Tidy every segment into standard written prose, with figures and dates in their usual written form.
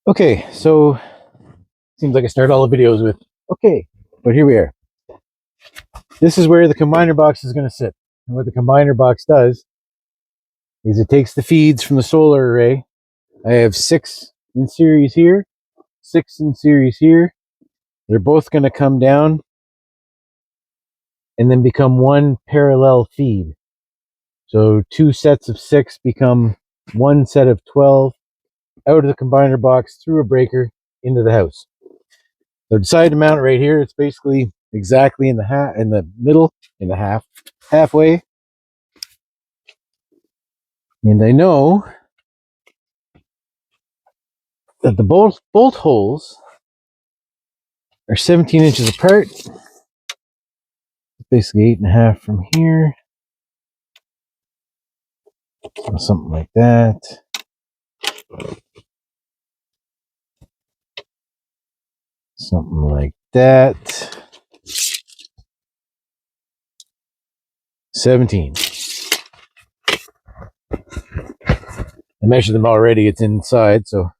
Okay, so seems like I start all the videos with okay, but here we are. This is where the combiner box is going to sit. And what the combiner box does is it takes the feeds from the solar array. I have 6 in series here, 6 in series here. They're both going to come down and then become one parallel feed. So 2 sets of 6 become 1 set of 12 out of the combiner box through a breaker into the house. So I decided to mount it right here. It's basically exactly in the middle, in the halfway. And I know that the bolt holes are 17 inches apart. Basically 8.5 from here. Something like that. Something like that. 17. I measured them already. It's inside, so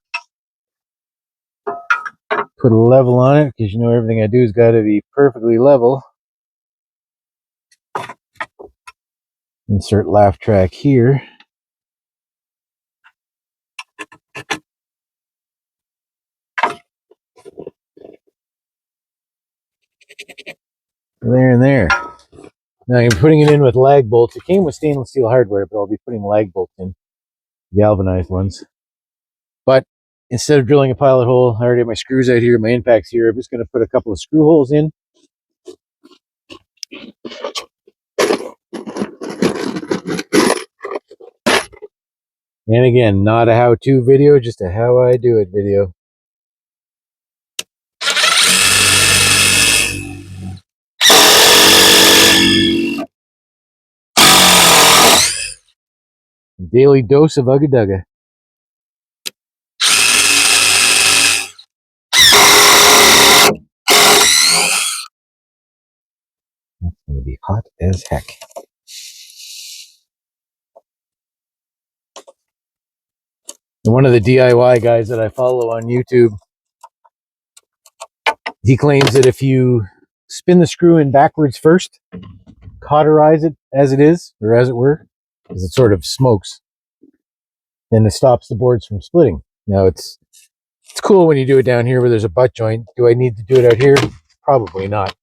put a level on it because you know everything I do has got to be perfectly level. Insert laugh track here. There and there. Now I'm putting it in with lag bolts. It came with stainless steel hardware, but I'll be putting lag bolts in, galvanized ones. But instead of drilling a pilot hole, I already have my screws out here, my impacts here. I'm just going to put a couple of screw holes in. And again, not a how-to video, just a how I do it video. Daily dose of Ugga Dugga. That's going to be hot as heck. And one of the DIY guys that I follow on YouTube, he claims that if you spin the screw in backwards first, cauterize it as it is, or as it were, because it sort of smokes, then it stops the boards from splitting. Now it's cool when you do it down here where there's a butt joint. Do I need to do it out here? Probably not.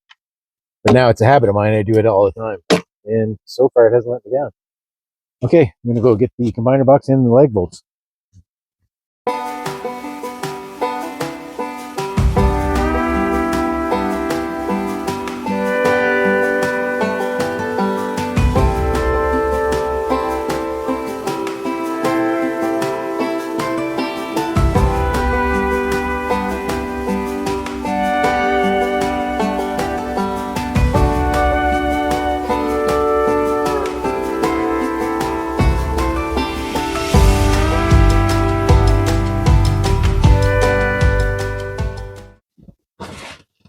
But now it's a habit of mine. I do it all the time. And so far it hasn't let me down. Okay, I'm going to go get the combiner box and the lag bolts.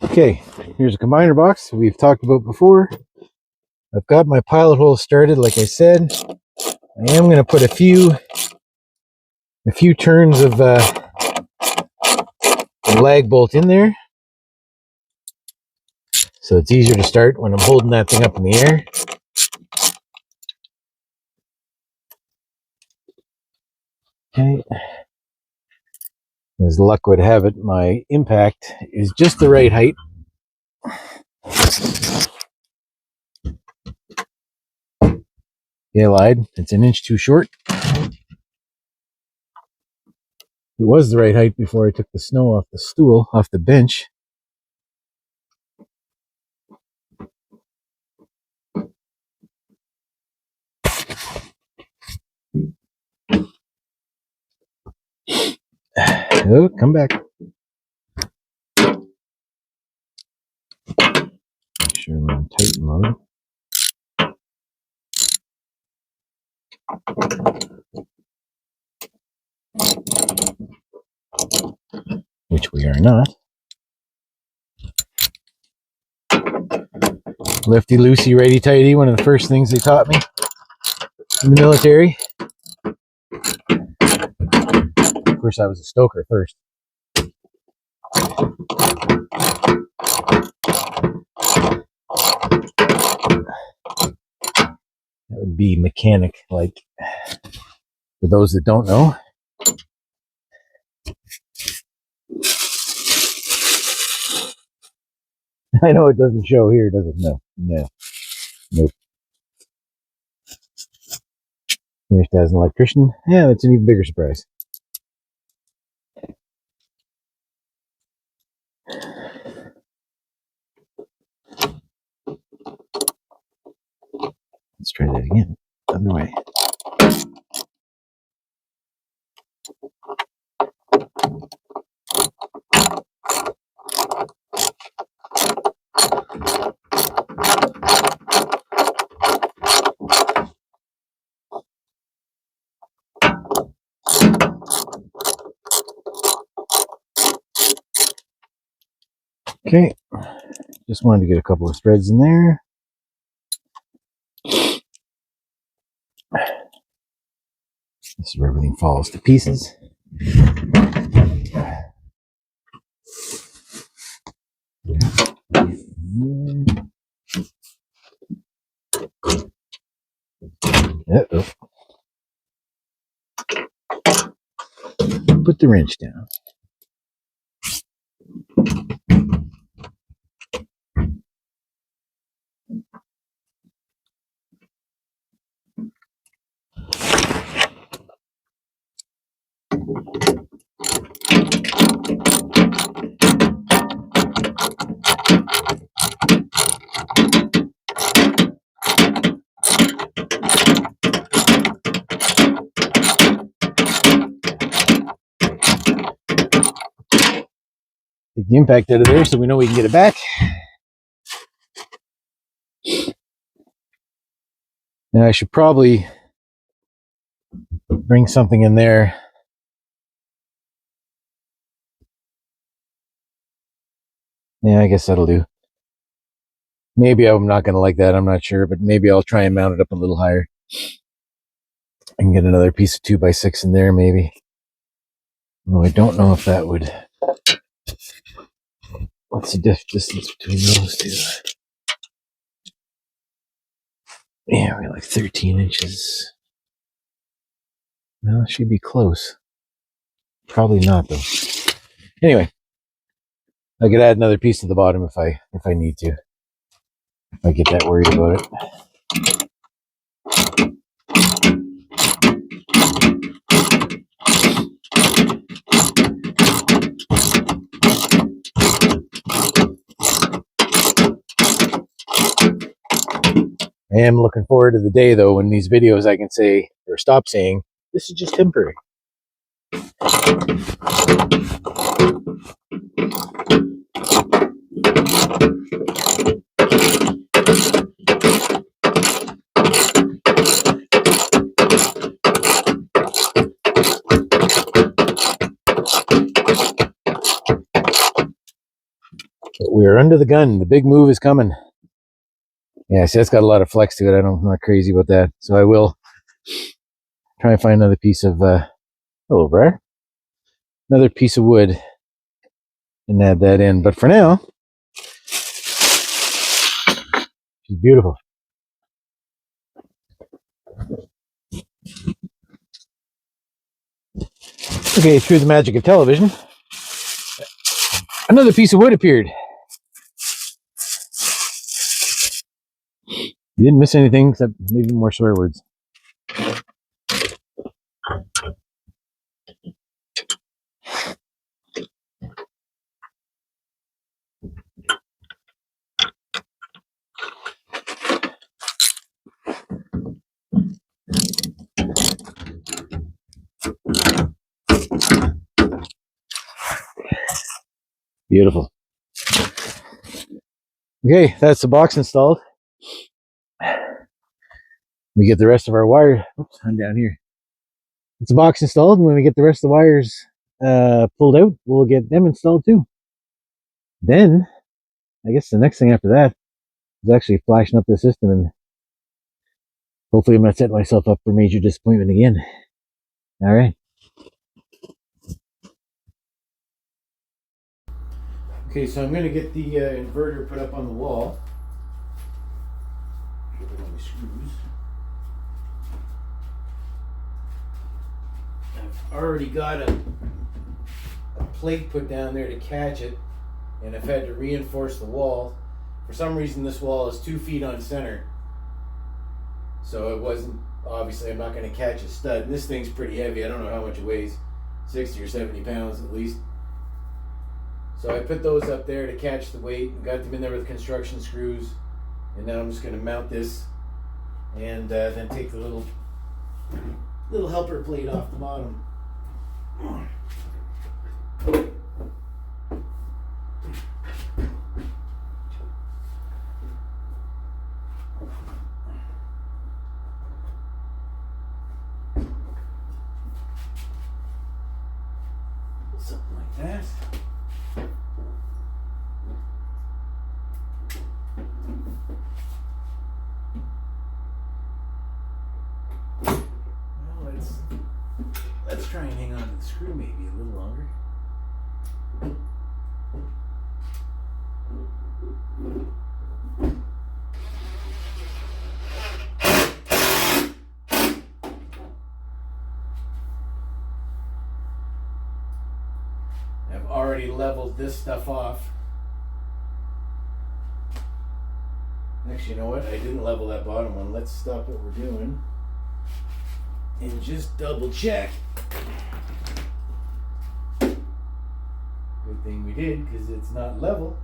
Okay, here's a combiner box we've talked about before. I've got my pilot hole started, like I said. I am going to put a few turns of lag bolt in there, so it's easier to start when I'm holding that thing up in the air. Okay. As luck would have it, my impact is just the right height. Yeah, I lied. It's an inch too short. It was the right height before I took the snow off the stool, off the bench. Oh, come back. Make sure I'm on tight mode. Which we are not. Lefty loosey, righty tighty, one of the first things they taught me in the military. Of course, I was a stoker first. That would be mechanic, like, for those that don't know. I know it doesn't show here, does it? No. Nope. Finished as an electrician. Yeah, that's an even bigger surprise. Let's try that again. Other way. Okay. Just wanted to get a couple of threads in there. This is where everything falls to pieces. Uh-oh. Put the wrench down. Take the impact out of there so we know we can get it back. Now I should probably bring something in there. Yeah, I guess that'll do. Maybe I'm not going to like that. I'm not sure, but maybe I'll try and mount it up a little higher. I can get another piece of 2x6 in there, maybe. Although I don't know if that would. What's the distance between those two? Yeah, we're like 13 inches. Well, it should be close. Probably not, though. Anyway, I could add another piece to the bottom if I need to. If I get that worried about it. I am looking forward to the day, though, when these videos I can say, or stop saying, this is just temporary. But we are under the gun. The big move is coming. Yeah, see, that's got a lot of flex to it. I'm not crazy about that. So I will try and find another piece of, hello, Briar. Another piece of wood and add that in. But for now, she's beautiful. Okay, through the magic of television, another piece of wood appeared. You didn't miss anything except maybe more swear words. Beautiful. Okay, that's the box installed. We get the rest of our wire. Oops, I'm down here. It's a box installed, and when we get the rest of the wires pulled out, we'll get them installed too. Then, I guess the next thing after that is actually flashing up the system, and hopefully I'm not setting myself up for major disappointment again. All right. Okay, so I'm going to get the inverter put up on the wall. Get rid of my screws. I've already got a plate put down there to catch it, and I've had to reinforce the wall. For some reason, this wall is 2 feet on center, so it wasn't, obviously I'm not going to catch a stud. And this thing's pretty heavy. I don't know how much it weighs, 60 or 70 pounds at least. So I put those up there to catch the weight and got them in there with construction screws. And now I'm just going to mount this and then take the little helper plate off the bottom. Something like that. Well, let's try and hang on to the screw maybe a little longer. I've already leveled this stuff off. Actually, you know what? I didn't level that bottom one. Let's stop what we're doing and just double check. Good thing we did, because it's not level.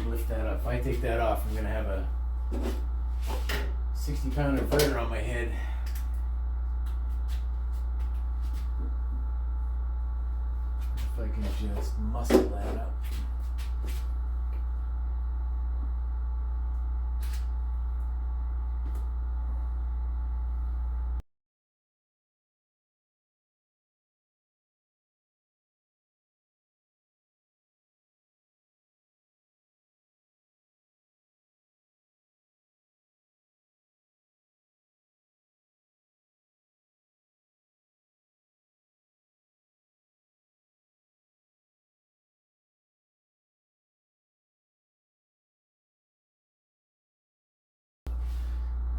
Lift that up. If I take that off, I'm going to have a 60-pound inverter on my head. If I can just muscle that up.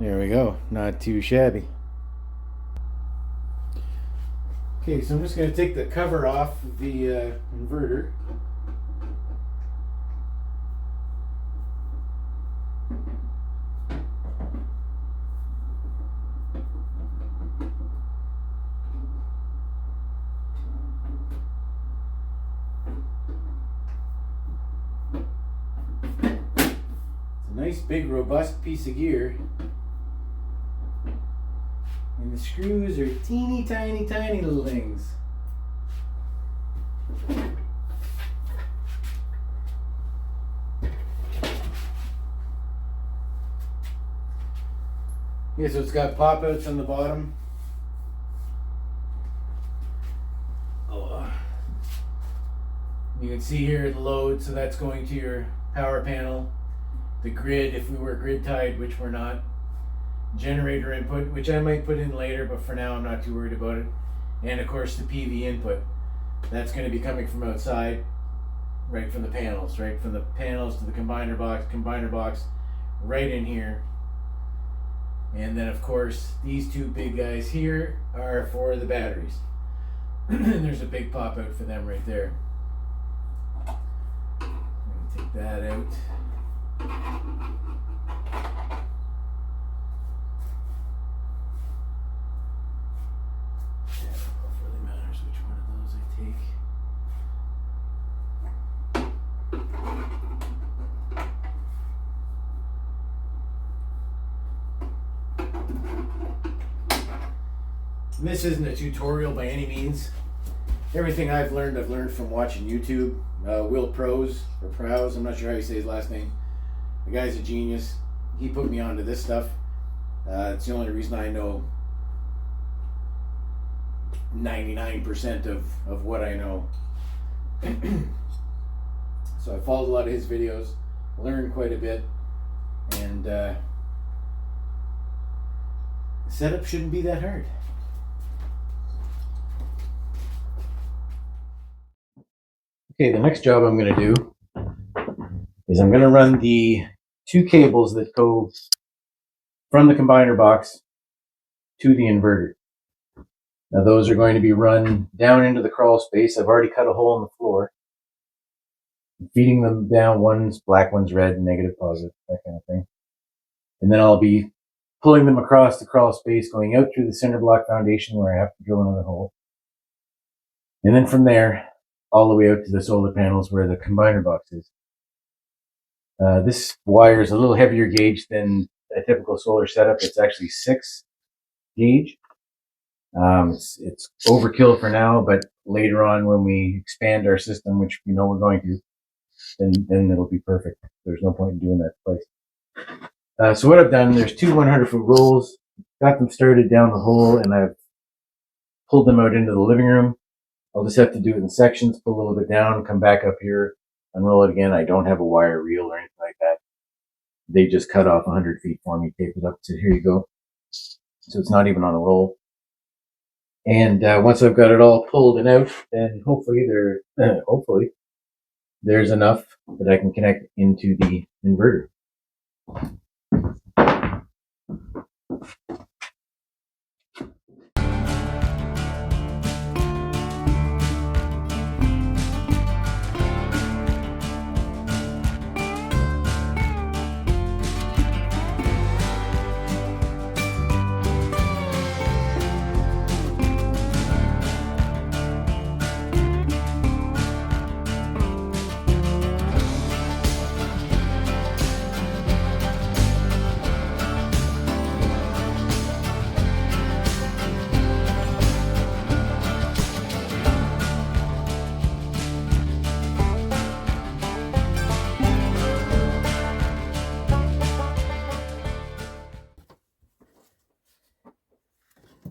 There we go. Not too shabby. Okay, so I'm just going to take the cover off the inverter. It's a nice big robust piece of gear. And the screws are teeny tiny little things. Yeah, so it's got pop outs on the bottom. You can see here the load, so that's going to your power panel. The grid, if we were grid tied, which we're not. Generator input, which I might put in later, but for now I'm not too worried about it. And of course the PV input. That's going to be coming from outside, right from the panels, right from the panels to the combiner box, right in here. And then of course these two big guys here are for the batteries. And there's a big pop out for them right there. I'm going to take that out. This isn't a tutorial by any means. Everything I've learned from watching YouTube. Will Pros, or Prowse, I'm not sure how you say his last name. The guy's a genius. He put me onto this stuff. It's the only reason I know 99% of what I know. So I followed a lot of his videos, learned quite a bit, and Setup shouldn't be that hard. Okay, the next job I'm going to do is I'm going to run the 2 cables that go from the combiner box to the inverter. Now those are going to be run down into the crawl space. I've already cut a hole in the floor. I'm feeding them down, one's black, one's red, negative, positive, that kind of thing. And then I'll be pulling them across the crawl space, going out through the cinder block foundation where I have to drill another hole. And then from there, all the way out to the solar panels where the combiner box is. This wire is a little heavier gauge than a typical solar setup. It's actually 6 gauge. It's overkill for now, but later on when we expand our system, which we know we're going to, then it'll be perfect. There's no point in doing that twice. So what I've done, there's 2 100-foot rolls, got them started down the hole, and I've pulled them out into the living room. I'll just have to do it in sections, pull a little bit down, come back up here, unroll it again. I don't have a wire reel or anything like that. They just cut off 100 feet for me, taped it up, so here you go. So it's not even on a roll. And once I've got it all pulled and out, then hopefully there's enough that I can connect into the inverter.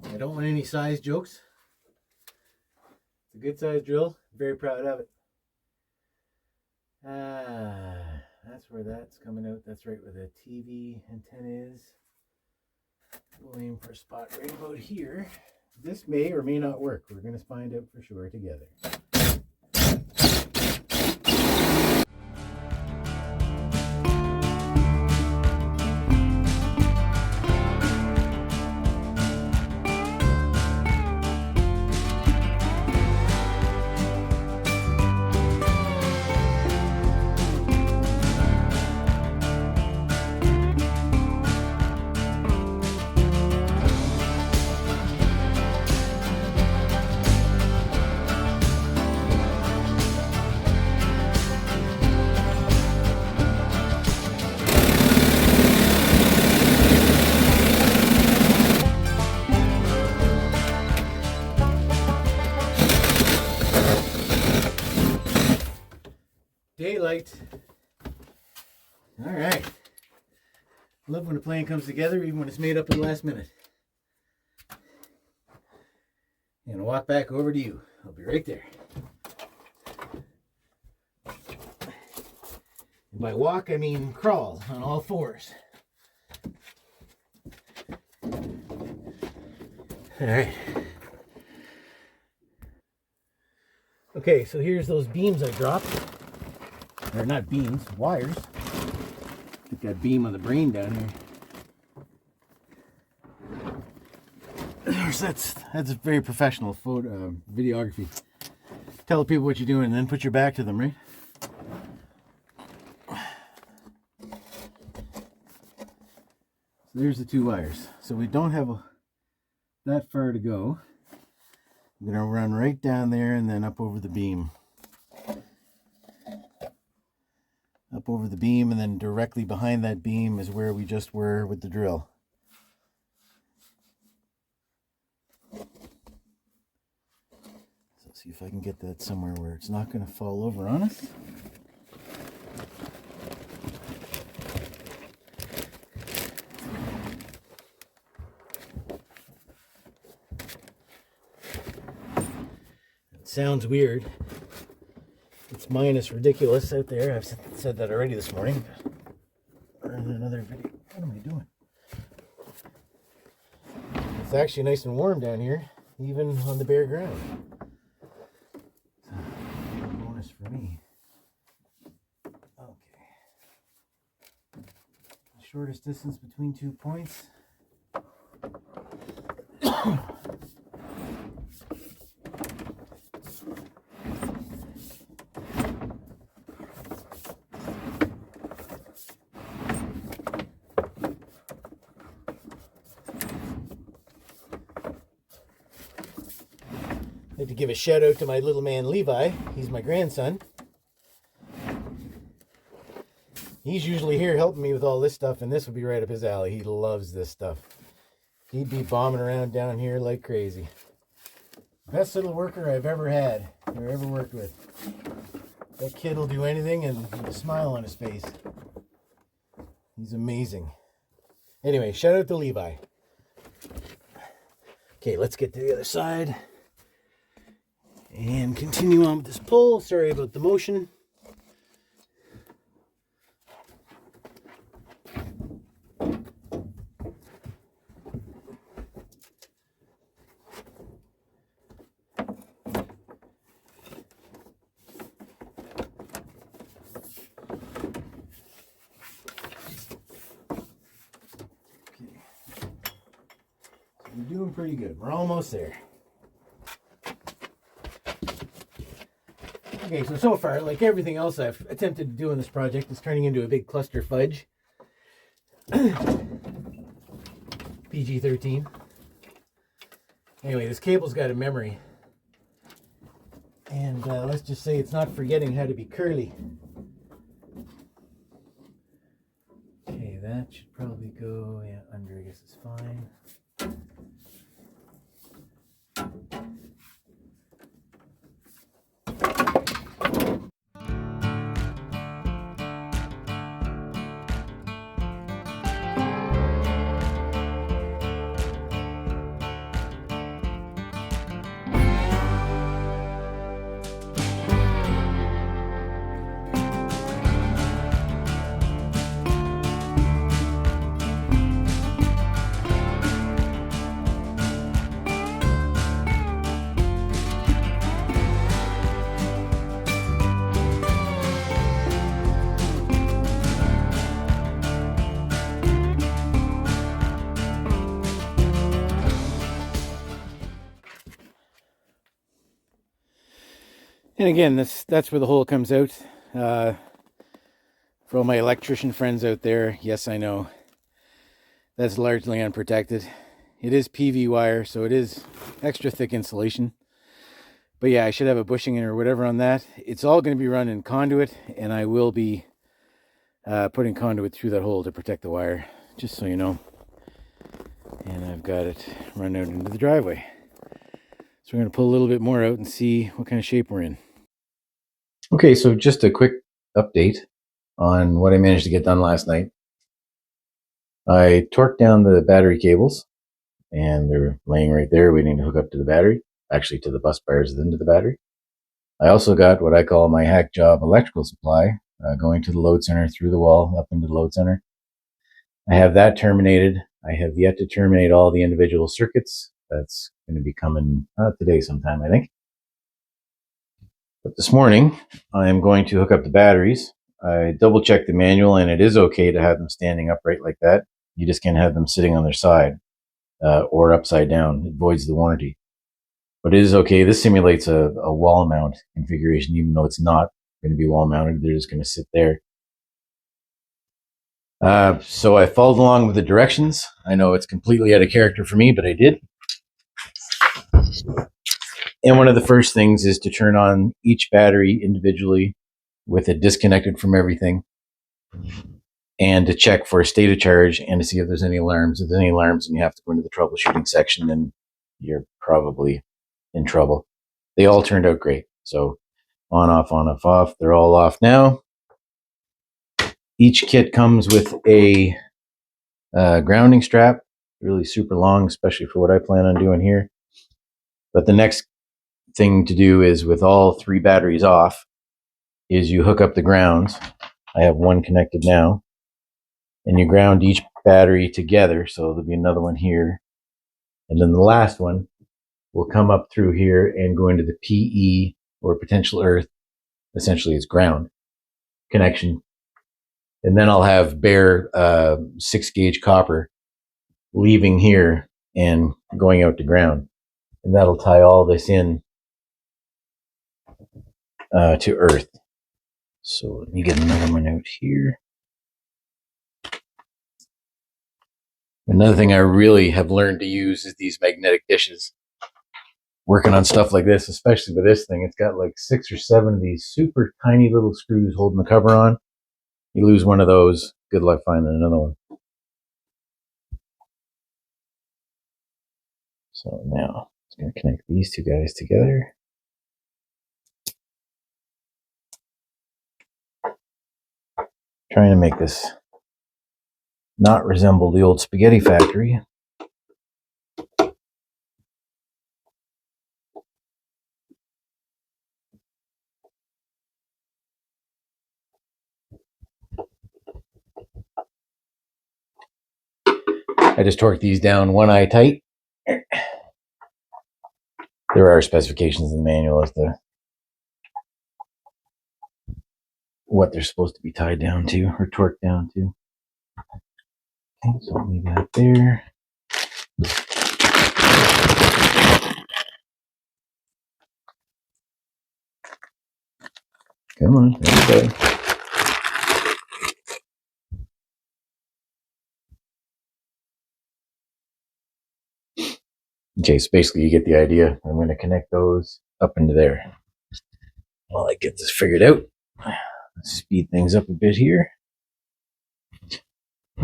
I don't want any size jokes. It's a good size drill. Very proud of it. That's where that's coming out. That's right where the TV antenna is. We'll aim for a spot right about here. This may or may not work. We're going to find out for sure together. Daylight. All right. Love when a plan comes together, even when it's made up at the last minute. And walk back over to you. I'll be right there. And by walk, I mean crawl on all fours. All right. Okay, so here's those beams I dropped. They're not beams, wires. Get that beam on the brain down here. That's very professional photo videography. Tell people what you're doing and then put your back to them, right? So there's the 2 wires. So we don't have that far to go. I'm going to run right down there and then up over the beam. Up over the beam, and then directly behind that beam is where we just were with the drill. So let's see if I can get that somewhere where it's not going to fall over on us. It sounds weird. It's minus ridiculous out there. I've said that already this morning. Or in another video. What am I doing? It's actually nice and warm down here, even on the bare ground. So, bonus for me. Okay. Shortest distance between 2 points. I'd like to give a shout out to my little man Levi. He's my grandson. He's usually here helping me with all this stuff, and this would be right up his alley. He loves this stuff. He'd be bombing around down here like crazy. Best little worker I've ever had or ever worked with. That kid will do anything and with a smile on his face. He's amazing. Anyway, shout out to Levi. Okay, let's get to the other side and continue on with this pull. Sorry about the motion. We're doing pretty good. We're almost there. Okay, so far, like everything else I've attempted to do in this project, it's turning into a big cluster fudge. PG-13. Anyway, this cable's got a memory. And let's just say it's not forgetting how to be curly. Okay, that should probably go under, I guess it's fine. And again, that's where the hole comes out. For all my electrician friends out there, yes, I know that's largely unprotected. It is PV wire, so it is extra thick insulation. But yeah, I should have a bushing or whatever on that. It's all going to be run in conduit, and I will be putting conduit through that hole to protect the wire, just so you know. And I've got it run out into the driveway. So we're going to pull a little bit more out and see what kind of shape we're in. Okay, so just a quick update on what I managed to get done last night. I torqued down the battery cables, and they're laying right there waiting to hook up to the battery, actually to the bus bars into the battery. I also got what I call my hack job electrical supply going to the load center through the wall up into the load center. I have that terminated. I have yet to terminate all the individual circuits. That's going to be coming today sometime, I think. But this morning, I'm going to hook up the batteries. I double checked the manual, and it is okay to have them standing upright like that. You just can't have them sitting on their side or upside down. It voids the warranty. But it is okay. This simulates a wall mount configuration, even though it's not going to be wall mounted. They're just going to sit there. So I followed along with the directions. I know it's completely out of character for me, but I did. And one of the first things is to turn on each battery individually with it disconnected from everything, and to check for a state of charge and to see if there's any alarms. If there's any alarms and you have to go into the troubleshooting section, then you're probably in trouble. They all turned out great. So on, off, off. They're all off now. Each kit comes with a grounding strap, really super long, especially for what I plan on doing here. But the next thing to do is, with all three batteries off, is you hook up the grounds. I have one connected now, and you ground each battery together. So there'll be another one here And then the last one will come up through here and go into the PE, or potential earth. Essentially, it's ground connection. And then I'll have bare 6-gauge copper leaving here and going out to ground. And that'll tie all this in to earth. So let me get another one out here. Another thing I really have learned to use is these magnetic dishes. Working on stuff like this, especially with this thing, it's got like 6 or 7 of these super tiny little screws holding the cover on. You lose one of those, good luck finding another one. So now I'm going to connect these two guys together. Trying to make this not resemble the old spaghetti factory. I just torqued these down one eye tight. There are specifications in the manual as to what they're supposed to be tied down to or torqued down to. Okay, so I'll leave that there. Come on, there we go. Okay, so basically you get the idea. I'm going to connect those up into there. While I get this figured out, let's speed things up a bit here.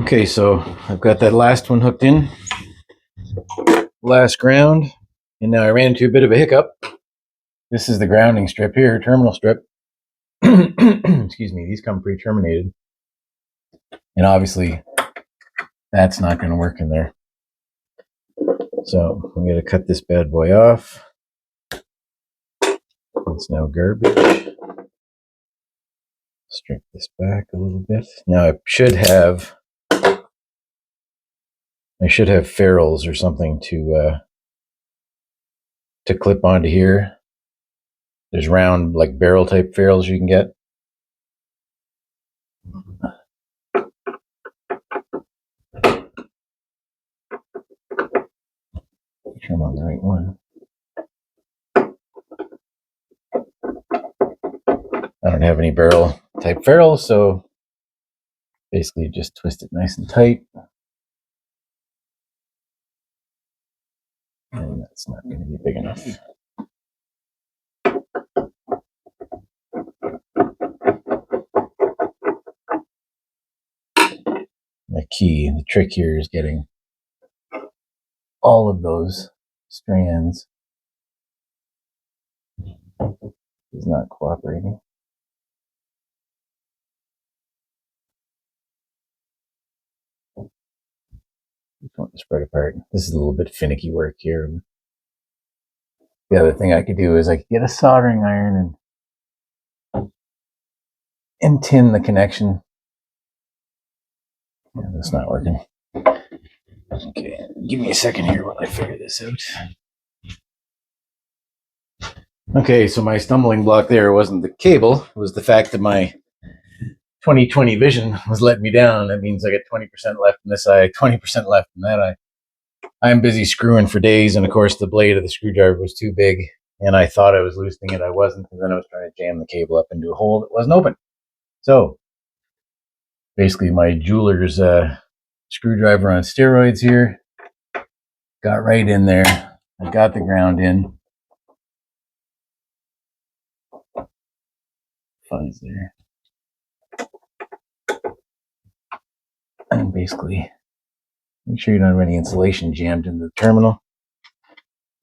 Okay, so I've got that last one hooked in. Last ground. And now I ran into a bit of a hiccup. This is the grounding strip here, terminal strip. Excuse me, these come pre-terminated. And obviously, that's not going to work in there. So I'm going to cut this bad boy off. It's now garbage. Strip this back a little bit. Now I should have ferrules or something to clip onto here. There's round, like barrel type ferrules you can get. Make sure I'm on the right one. I don't have any barrel type ferrules, so basically just twist it nice and tight. And that's not going to be big enough. The trick here is getting all of those strands. Is not cooperating. Just want to spread apart. This is a little bit finicky work here. The other thing I could do is I could get a soldering iron and tin the connection. Yeah, that's not working. Okay, give me a second here while I figure this out. Okay, so my stumbling block there wasn't the cable, it was the fact that my 20/20 vision was letting me down. That means I get 20% left in this eye, 20% left in that eye. I'm busy screwing for days, and of course the blade of the screwdriver was too big, and I thought I was loosening it. I wasn't, and then I was trying to jam the cable up into a hole that wasn't open. So basically my jeweler's screwdriver on steroids here. Got right in there. I got the ground in. Fun's there. And basically make sure you don't have any insulation jammed into the terminal.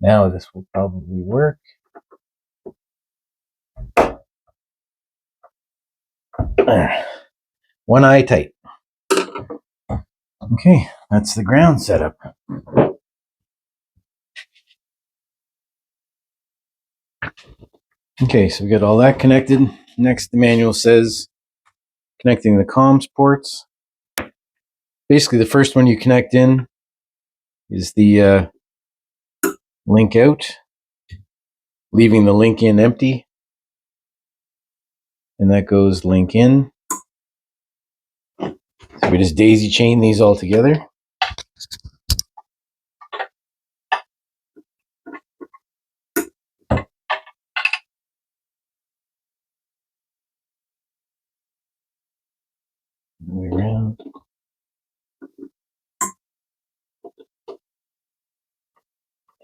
Now this will probably work. One eye tight. Okay, that's the ground setup. Okay, so we got all that connected. Next, the manual says connecting the comms ports. Basically, the first one you connect in is the link out, leaving the link in empty. And that goes link in. So we just daisy chain these all together. Way around.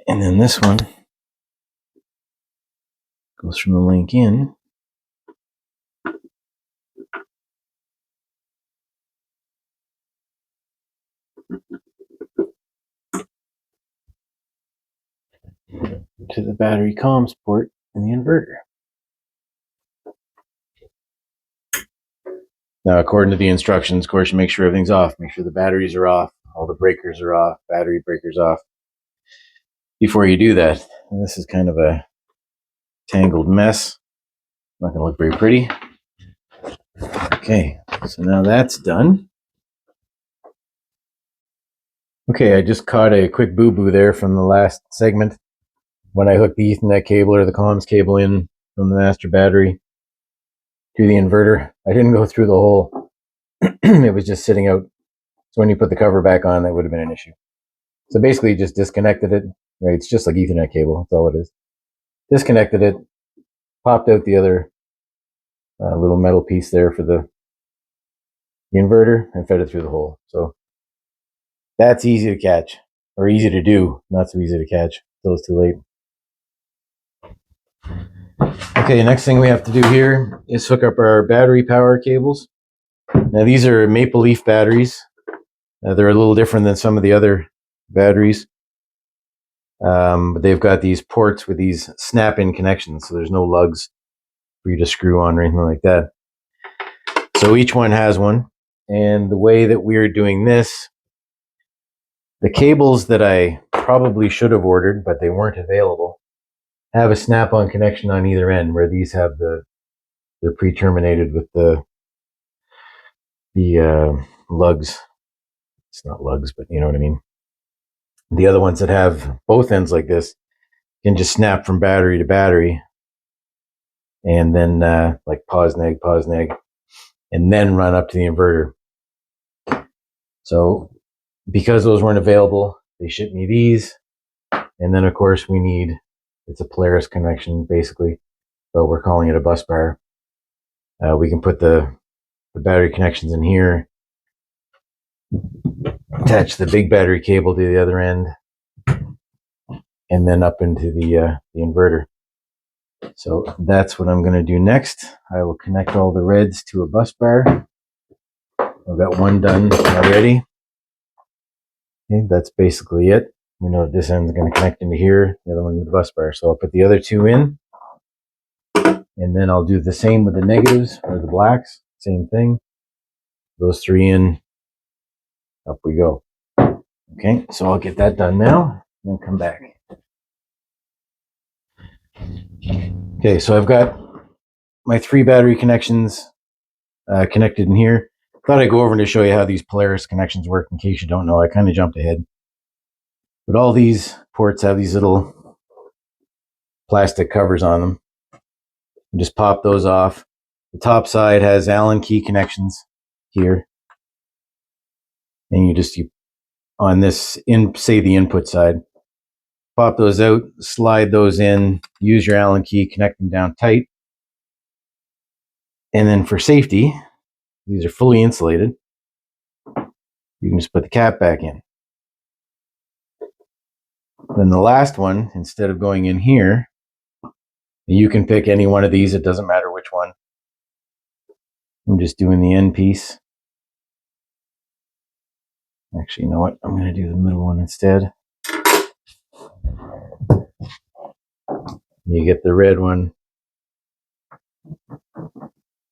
And then this one goes from the link in to the battery comms port in the inverter. Now, according to the instructions, of course, you make sure everything's off. Make sure the batteries are off, all the breakers are off, battery breakers off before you do that. And this is kind of a tangled mess. Not going to look very pretty. Okay, so now that's done. Okay, I just caught a quick boo-boo there from the last segment when I hooked the Ethernet cable or the comms cable in from the master battery to the inverter. I didn't go through the whole, it was just sitting out. So when you put the cover back on, that would have been an issue. So basically just disconnected it, right? It's just like Ethernet cable, that's all it is. Disconnected it, popped out the other little metal piece there for the inverter and fed it through the hole. So that's easy to catch, or easy to do, not so easy to catch until it's too late. Okay, next thing we have to do here is hook up our battery power cables. Now these are Maple Leaf batteries. They're a little different than some of the other batteries. But they've got these ports with these snap-in connections, so there's no lugs for you to screw on or anything like that. So each one has one. And the way that we're doing this, the cables that I probably should have ordered, but they weren't available, have a snap-on connection on either end, where these have they're pre-terminated with the lugs. It's not lugs, but you know what I mean. The other ones that have both ends like this can just snap from battery to battery, and then like pause neg, and then run up to the inverter. So because those weren't available, they shipped me these. And then of course we need, it's a Polaris connection basically, but we're calling it a bus bar. We can put the battery connections in here, attach the big battery cable to the other end, and then up into the inverter. So that's what I'm going to do next. I will connect all the reds to a bus bar. I've got one done already. Okay, that's basically it. We know this end's going to connect into here, the other one with the bus bar. So I'll put the other two in, and then I'll do the same with the negatives or the blacks. Same thing. Those three in, up we go. Okay, so I'll get that done now, and then come back. Okay, so I've got my 3 battery connections connected in here. Thought I'd go over and show you how these Polaris connections work in case you don't know. I kind of jumped ahead. But all these ports have these little plastic covers on them. You just pop those off. The top side has Allen key connections here. And you on this, say the input side, pop those out, slide those in, use your Allen key, connect them down tight. And then for safety, these are fully insulated. You can just put the cap back in. Then the last one, instead of going in here, you can pick any one of these. It doesn't matter which one. I'm just doing the end piece. Actually, you know what? I'm going to do the middle one instead. You get the red one.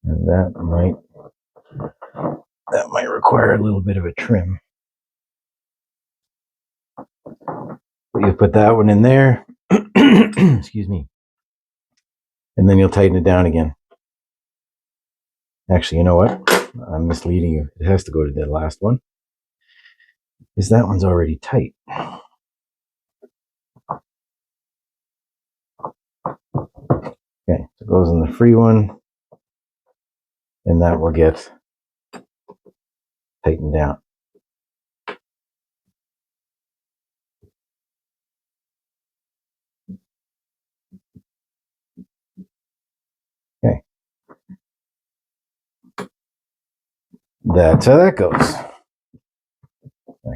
And that might require a little bit of a trim. But you put that one in there. Excuse me. And then you'll tighten it down again. Actually, you know what? I'm misleading you. It has to go to the last one, because that one's already tight. Okay, so it goes in the free one, and that will get tightened down. Okay. That's how that goes.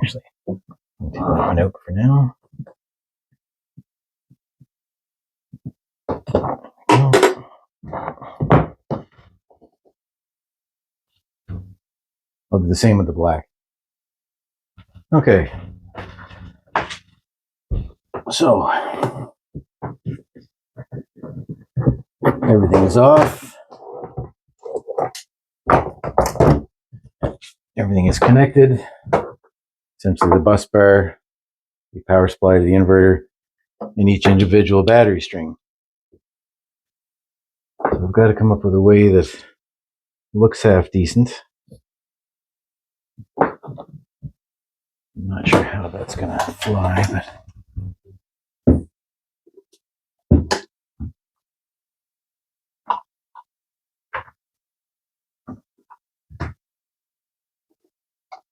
Actually, I'll take that one out for now. I'll do the same with the black. Okay. So, everything is off. Everything is connected. Essentially the bus bar, the power supply to the inverter, and each individual battery string. So I've got to come up with a way that looks half decent. I'm not sure how that's going to fly, but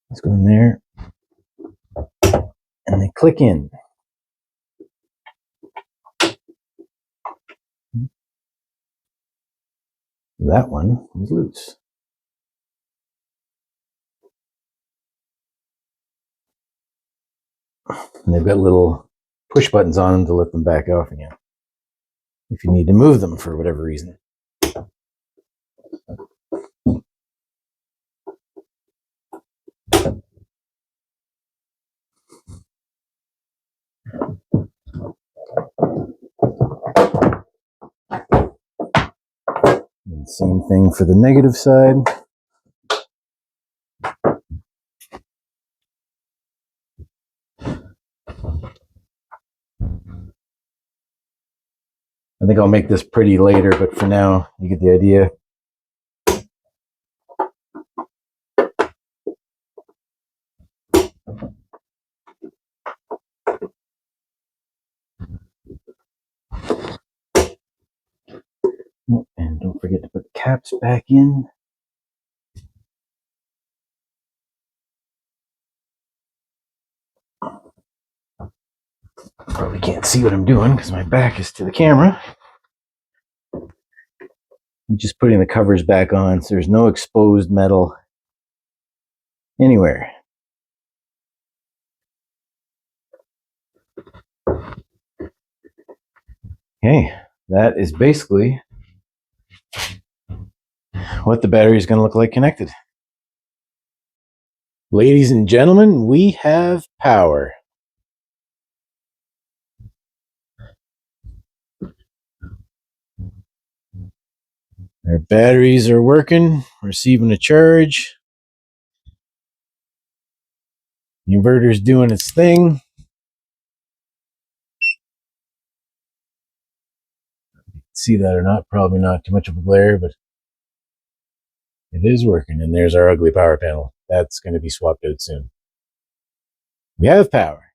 let's go in there and they click in. That one is loose. And they've got little push buttons on them to let them back off again if you need to move them for whatever reason. And same thing for the negative side. I think I'll make this pretty later, but for now, you get the idea. And don't forget to put the caps back in. Probably can't see what I'm doing because my back is to the camera. I'm just putting the covers back on so there's no exposed metal anywhere. Okay, that is basically what the battery is going to look like connected. Ladies and gentlemen, we have power. Our batteries are working, receiving a charge. The inverter's doing its thing. See that or not, probably not too much of a glare, but it is working. And there's our ugly power panel. That's going to be swapped out soon. We have power.